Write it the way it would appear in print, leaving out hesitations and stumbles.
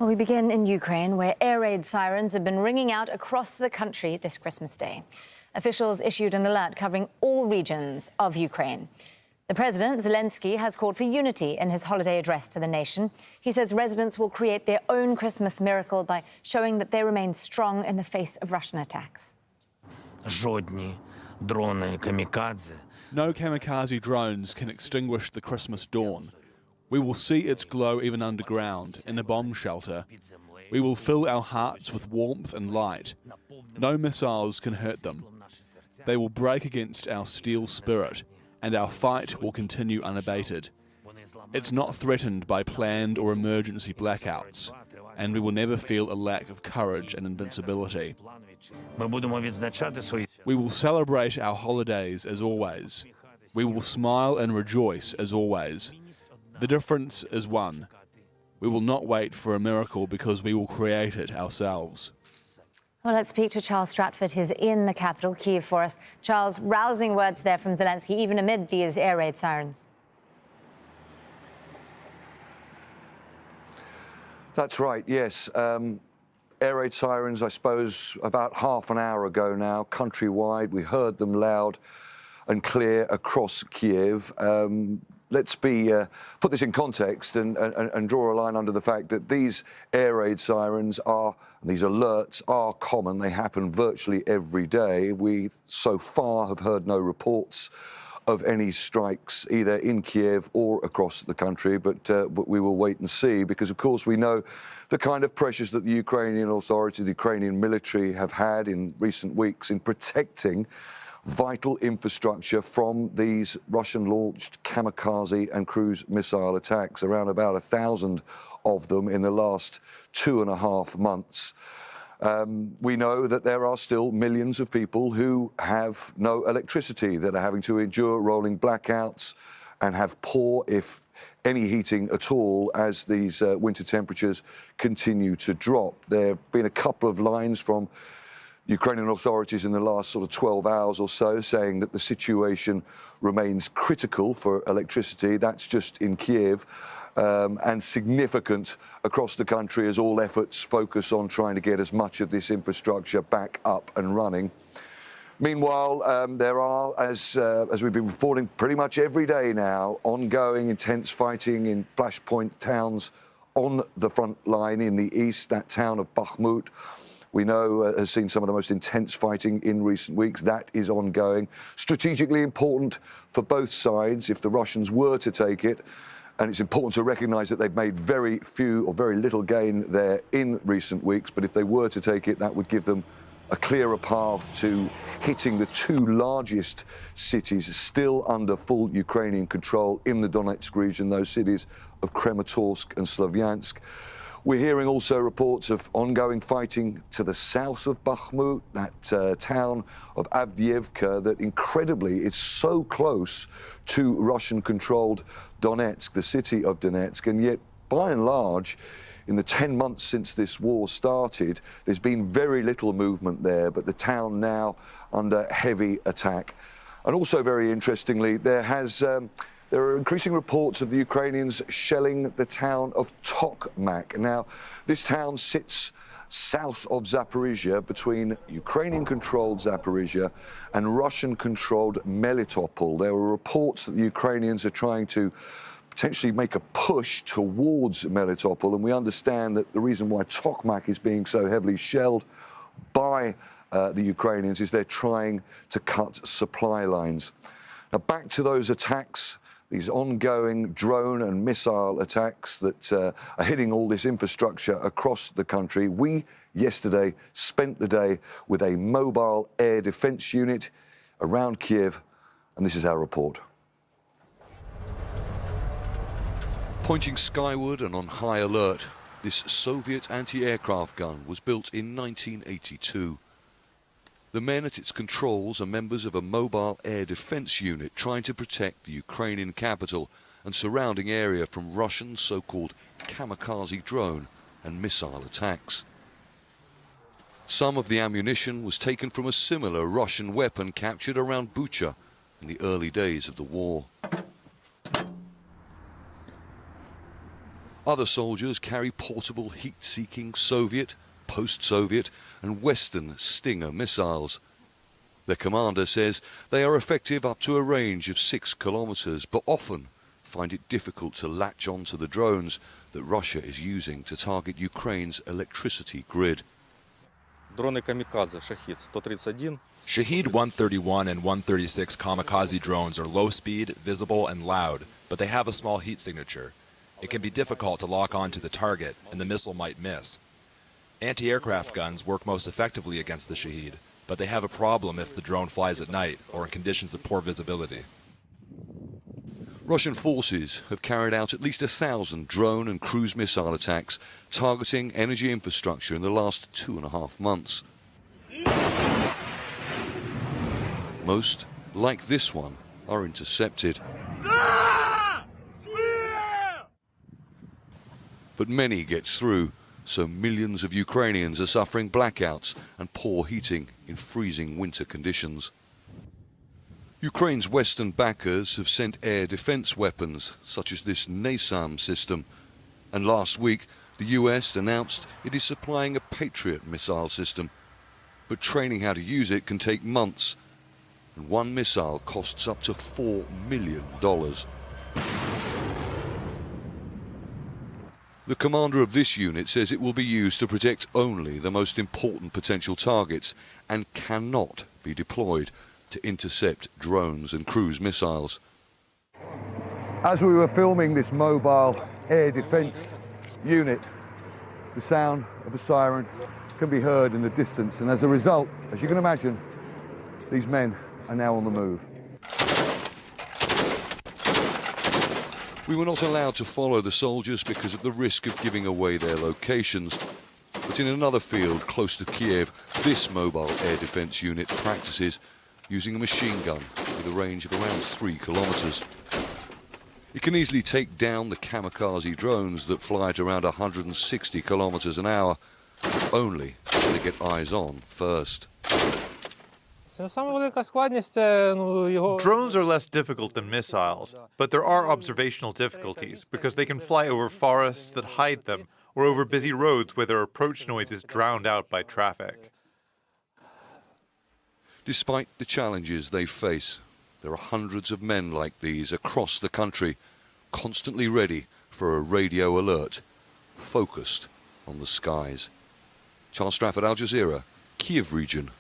Well, we begin in Ukraine, where air raid sirens have been ringing out across the country this Christmas Day. Officials issued an alert covering all regions of Ukraine. The president, Zelenskyy, has called for unity in his holiday address to the nation. He says residents will create their own Christmas miracle by showing that they remain strong in the face of Russian attacks. Жодні дрони камікадзе. No kamikaze drones can extinguish the Christmas dawn. We will see its glow even underground, in a bomb shelter. We will fill our hearts with warmth and light. No missiles can hurt them. They will break against our steel spirit, and our fight will continue unabated. It's not threatened by planned or emergency blackouts, and we will never feel a lack of courage and invincibility. We will celebrate our holidays as always. We will smile and rejoice as always. The difference is one. We will not wait for a miracle because we will create it ourselves. Well, let's speak to Charles Stratford. He's in the capital, Kiev, for us. Charles, rousing words there from Zelenskyy, even amid these air raid sirens. That's right, yes. Air raid sirens, I suppose, about half an hour ago now, countrywide. We heard them loud and clear across Kiev. Let's put this in context and draw a line under the fact that these air raid sirens these alerts are common. They happen virtually every day. We so far have heard no reports of any strikes either in Kiev or across the country, but we will wait and see because, of course, we know the kind of pressures that the Ukrainian authorities, the Ukrainian military have had in recent weeks in protecting vital infrastructure from these Russian-launched kamikaze and cruise missile attacks, around about 1,000 of them in the last 2.5 months. We know that there are still millions of people who have no electricity, that are having to endure rolling blackouts and have poor, if any, heating at all as these winter temperatures continue to drop. There have been a couple of lines from Ukrainian authorities in the last sort of 12 hours or so saying that the situation remains critical for electricity. That's just in Kiev, and significant across the country as all efforts focus on trying to get as much of this infrastructure back up and running. Meanwhile, there are, as we've been reporting pretty much every day now, ongoing intense fighting in flashpoint towns on the front line in the east. That town of Bakhmut, we know, has seen some of the most intense fighting in recent weeks. That is ongoing. Strategically important for both sides if the Russians were to take it. And it's important to recognise that they've made very few or very little gain there in recent weeks. But if they were to take it, that would give them a clearer path to hitting the two largest cities still under full Ukrainian control in the Donetsk region, those cities of Kramatorsk and Slavyansk. We're hearing also reports of ongoing fighting to the south of Bakhmut, that town of Avdiivka that incredibly is so close to Russian-controlled Donetsk, the city of Donetsk, and yet, by and large, in the 10 months since this war started, there's been very little movement there, but the town now under heavy attack. And also, very interestingly, there are increasing reports of the Ukrainians shelling the town of Tokmak. Now, this town sits south of Zaporizhia, between Ukrainian-controlled Zaporizhia and Russian-controlled Melitopol. There are reports that the Ukrainians are trying to potentially make a push towards Melitopol, and we understand that the reason why Tokmak is being so heavily shelled by the Ukrainians is they're trying to cut supply lines. Now, back to those attacks, these ongoing drone and missile attacks that are hitting all this infrastructure across the country. We, yesterday, spent the day with a mobile air defense unit around Kiev, and this is our report. Pointing skyward and on high alert, this Soviet anti-aircraft gun was built in 1982. The men at its controls are members of a mobile air defense unit trying to protect the Ukrainian capital and surrounding area from Russian so-called kamikaze drone and missile attacks. Some of the ammunition was taken from a similar Russian weapon captured around Bucha in the early days of the war. Other soldiers carry portable heat-seeking Soviet, post-Soviet and Western Stinger missiles. Their commander says they are effective up to a range of 6 kilometers, but often find it difficult to latch onto the drones that Russia is using to target Ukraine's electricity grid. Дроны камикадзе Шахид 131. Shahed 131 and 136 kamikaze drones are low-speed, visible, and loud, but they have a small heat signature. It can be difficult to lock onto the target, and the missile might miss. Anti-aircraft guns work most effectively against the Shahed, but they have a problem if the drone flies at night or in conditions of poor visibility. Russian forces have carried out at least 1,000 drone and cruise missile attacks targeting energy infrastructure in the last 2.5 months. Most, like this one, are intercepted. But many get through, so millions of Ukrainians are suffering blackouts and poor heating in freezing winter conditions. Ukraine's Western backers have sent air defense weapons, such as this NASAM system. And last week, the US announced it is supplying a Patriot missile system. But training how to use it can take months, and one missile costs up to $4 million. The commander of this unit says it will be used to protect only the most important potential targets and cannot be deployed to intercept drones and cruise missiles. As we were filming this mobile air defence unit, the sound of a siren can be heard in the distance, and as a result, as you can imagine, these men are now on the move. We were not allowed to follow the soldiers because of the risk of giving away their locations. But in another field close to Kiev, this mobile air defence unit practices using a machine gun with a range of around 3 kilometres. It can easily take down the kamikaze drones that fly at around 160 kilometres an hour, but only if they get eyes on first. Drones are less difficult than missiles, but there are observational difficulties because they can fly over forests that hide them or over busy roads where their approach noise is drowned out by traffic. Despite the challenges they face, there are hundreds of men like these across the country, constantly ready for a radio alert, focused on the skies. Charles Strafford, Al Jazeera, Kiev region.